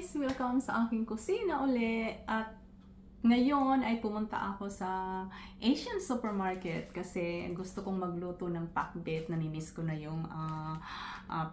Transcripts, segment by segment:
guys! Welcome sa aking kusina uli. At ngayon ay pumunta ako sa Asian supermarket kasi gusto kong magluto ng pakbet. Namimiss ko na yung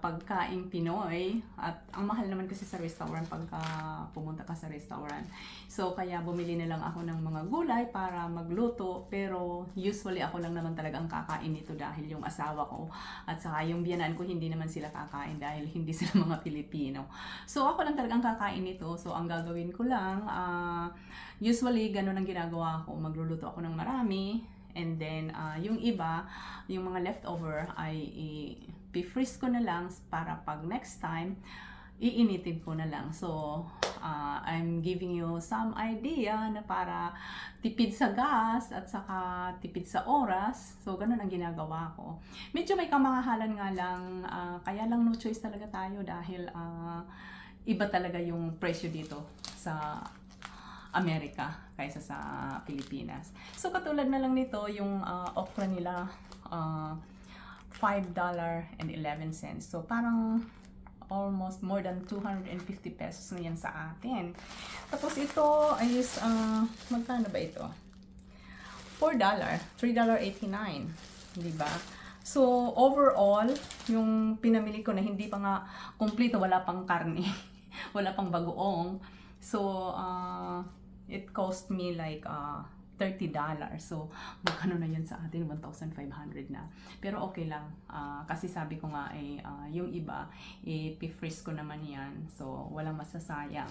pagkaing Pinoy. At ang mahal naman kasi sa restaurant pagka pumunta ka sa restaurant. So kaya bumili na lang ako ng mga gulay para magluto. Pero usually ako lang naman talaga ang kakain nito dahil yung asawa ko at saka yung biyanan ko hindi naman sila kakain dahil hindi sila mga Pilipino. So ako lang talaga ang kakain nito. So ang gagawin ko lang, usually, ganun ang ginagawa ko. Magluluto ako ng marami. And then, yung iba, yung mga leftover ay i-freeze ko na lang para pag next time, iinitin ko na lang. So, I'm giving you some idea na para tipid sa gas at saka tipid sa oras. So, ganun ang ginagawa ko. Medyo may kamahalan nga lang, kaya lang no choice talaga tayo dahil iba talaga yung presyo dito sa Amerika kaysa sa Pilipinas. So katulad na lang nito yung okra nila, $5.11. So parang almost more than 250 pesos na yan sa atin. Tapos ito is magkano ba ito? $4, $3.89, di ba? So overall, yung pinamili ko na hindi pa nga kumpleto, wala pang karne, wala pang bagoong. So it cost me like $30. So, magkano na yun sa atin? 1,500 na. Pero okay lang. Kasi sabi ko nga, yung iba, i-freeze ko naman yan. So, walang masasayang.